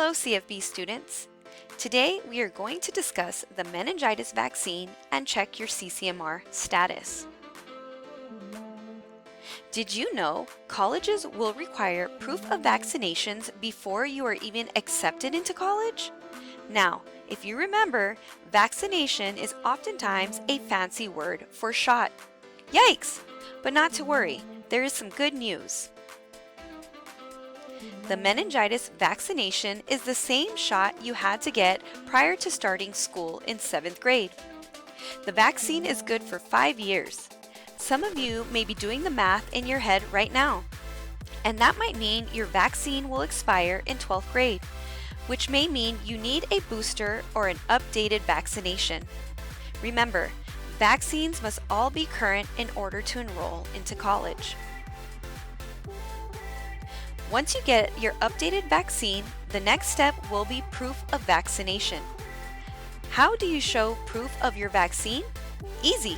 Hello CFB students! Today we are going to discuss the meningitis vaccine and check your CCMR status. Did you know colleges will require proof of vaccinations before you are even accepted into college? Now, if you remember, vaccination is oftentimes a fancy word for shot. Yikes! But not to worry, there is some good news. The meningitis vaccination is the same shot you had to get prior to starting school in 7th grade. The vaccine is good for 5 years. Some of you may be doing the math in your head right now, and that might mean your vaccine will expire in 12th grade, which may mean you need a booster or an updated vaccination. Remember, vaccines must all be current in order to enroll into college. Once you get your updated vaccine, the next step will be proof of vaccination. How do you show proof of your vaccine? Easy!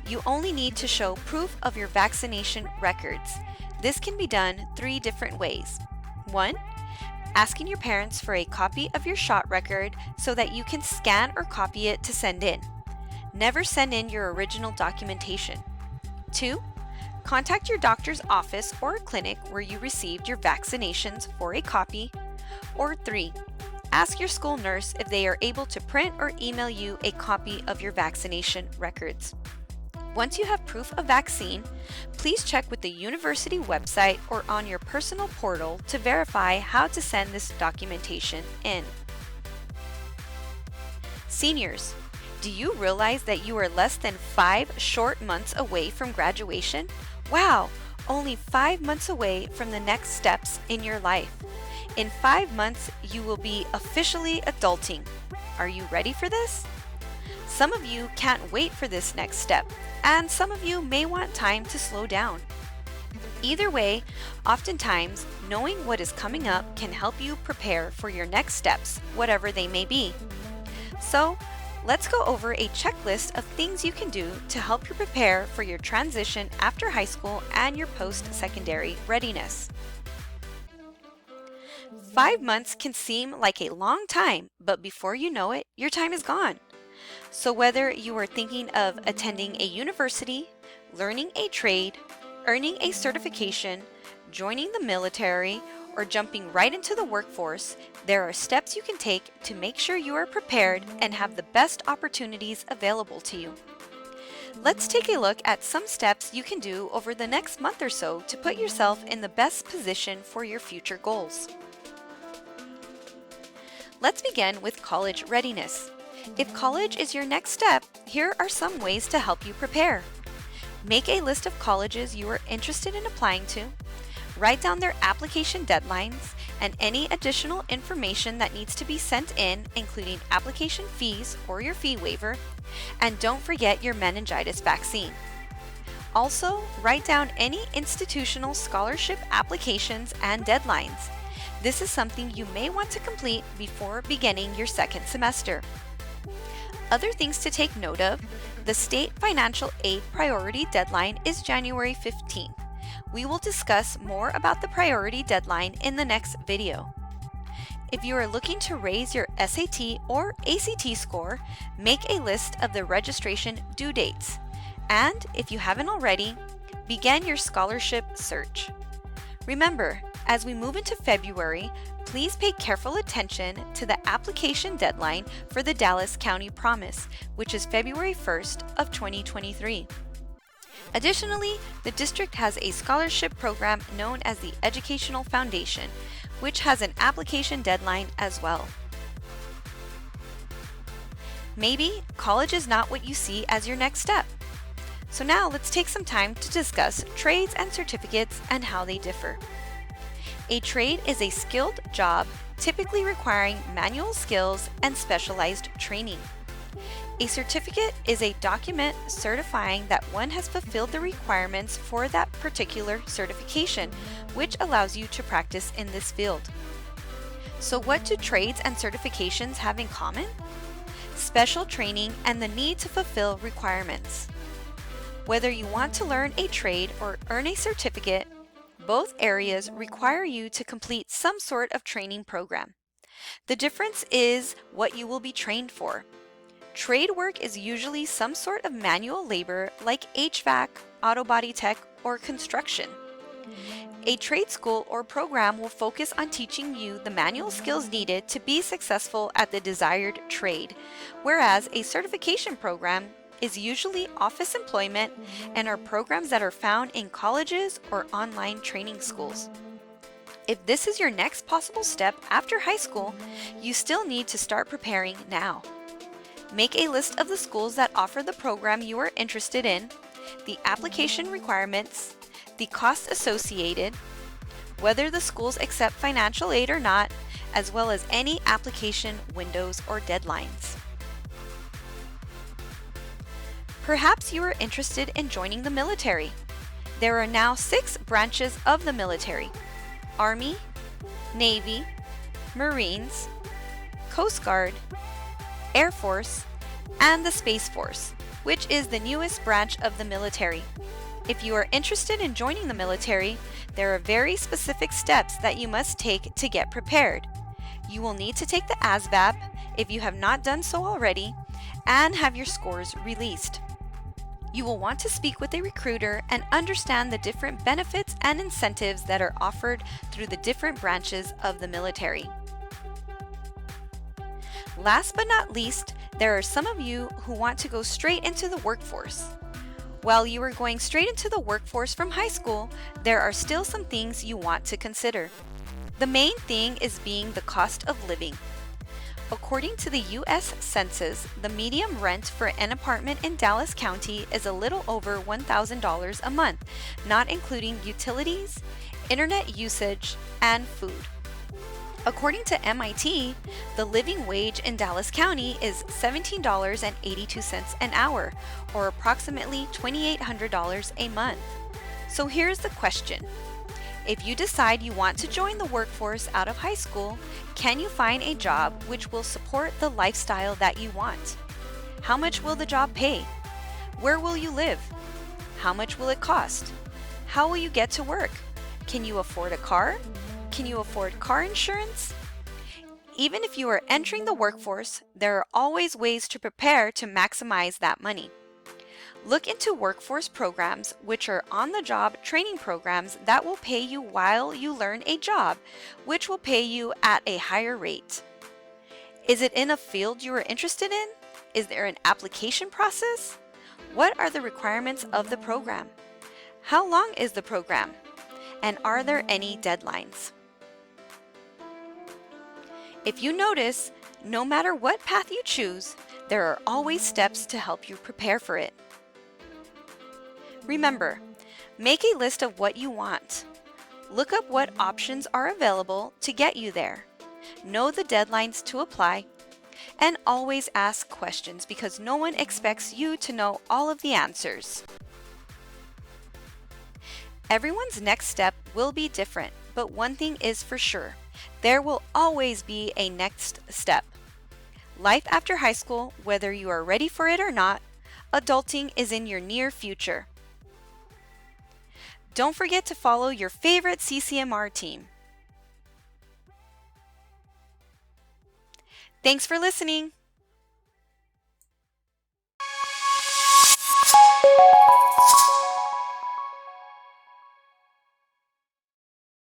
You only need to show proof of your vaccination records. This can be done 3 different ways. 1. Asking your parents for a copy of your shot record so that you can scan or copy it to send in. Never send in your original documentation. 2. Contact your doctor's office or clinic where you received your vaccinations for a copy. Or 3. Ask your school nurse if they are able to print or email you a copy of your vaccination records. Once you have proof of vaccine, please check with the university website or on your personal portal to verify how to send this documentation in. Seniors, do you realize that you are less than 5 short months away from graduation? Wow, only 5 months away from the next steps in your life. In 5 months, you will be officially adulting. Are you ready for this? Some of you can't wait for this next step, and some of you may want time to slow down. Either way, oftentimes, knowing what is coming up can help you prepare for your next steps, whatever they may be. So, let's go over a checklist of things you can do to help you prepare for your transition after high school and your post-secondary readiness. 5 months can seem like a long time, but before you know it, your time is gone. So whether you are thinking of attending a university, learning a trade, earning a certification, joining the military, or jumping right into the workforce, there are steps you can take to make sure you are prepared and have the best opportunities available to you. Let's take a look at some steps you can do over the next month or so to put yourself in the best position for your future goals. Let's begin with college readiness. If college is your next step, here are some ways to help you prepare. Make a list of colleges you are interested in applying to. Write down their application deadlines and any additional information that needs to be sent in, including application fees or your fee waiver, and don't forget your meningitis vaccine. Also, write down any institutional scholarship applications and deadlines. This is something you may want to complete before beginning your 2nd semester. Other things to take note of: the state financial aid priority deadline is January 15th. We will discuss more about the priority deadline in the next video. If you are looking to raise your SAT or ACT score, make a list of the registration due dates. And if you haven't already, begin your scholarship search. Remember, as we move into February, please pay careful attention to the application deadline for the Dallas County Promise, which is February 1st of 2023. Additionally, the district has a scholarship program known as the Educational Foundation, which has an application deadline as well. Maybe college is not what you see as your next step. So now let's take some time to discuss trades and certificates and how they differ. A trade is a skilled job typically requiring manual skills and specialized training. A certificate is a document certifying that one has fulfilled the requirements for that particular certification, which allows you to practice in this field. So what do trades and certifications have in common? Special training and the need to fulfill requirements. Whether you want to learn a trade or earn a certificate, both areas require you to complete some sort of training program. The difference is what you will be trained for. Trade work is usually some sort of manual labor like HVAC, auto body tech, or construction. A trade school or program will focus on teaching you the manual skills needed to be successful at the desired trade, whereas a certification program is usually office employment and are programs that are found in colleges or online training schools. If this is your next possible step after high school, you still need to start preparing now. Make a list of the schools that offer the program you are interested in, the application requirements, the costs associated, whether the schools accept financial aid or not, as well as any application windows or deadlines. Perhaps you are interested in joining the military. There are now 6 branches of the military: Army, Navy, Marines, Coast Guard, Air Force, and the Space Force, which is the newest branch of the military. If you are interested in joining the military, there are very specific steps that you must take to get prepared. You will need to take the ASVAB if you have not done so already, and have your scores released. You will want to speak with a recruiter and understand the different benefits and incentives that are offered through the different branches of the military. Last but not least, there are some of you who want to go straight into the workforce. While you are going straight into the workforce from high school, there are still some things you want to consider. The main thing is being the cost of living. According to the U.S. Census, the median rent for an apartment in Dallas County is a little over $1,000 a month, not including utilities, internet usage, and food. According to MIT, the living wage in Dallas County is $17.82 an hour, or approximately $2,800 a month. So here's the question. If you decide you want to join the workforce out of high school, can you find a job which will support the lifestyle that you want? How much will the job pay? Where will you live? How much will it cost? How will you get to work? Can you afford a car? Can you afford car insurance? Even if you are entering the workforce, there are always ways to prepare to maximize that money. Look into workforce programs, which are on-the-job training programs that will pay you while you learn a job, which will pay you at a higher rate. Is it in a field you are interested in? Is there an application process? What are the requirements of the program? How long is the program? And are there any deadlines? If you notice, no matter what path you choose, there are always steps to help you prepare for it. Remember, make a list of what you want. Look up what options are available to get you there. Know the deadlines to apply, and always ask questions because no one expects you to know all of the answers. Everyone's next step will be different, but one thing is for sure. There will always be a next step. Life after high school, whether you are ready for it or not, adulting is in your near future. Don't forget to follow your favorite CCMR team. Thanks for listening.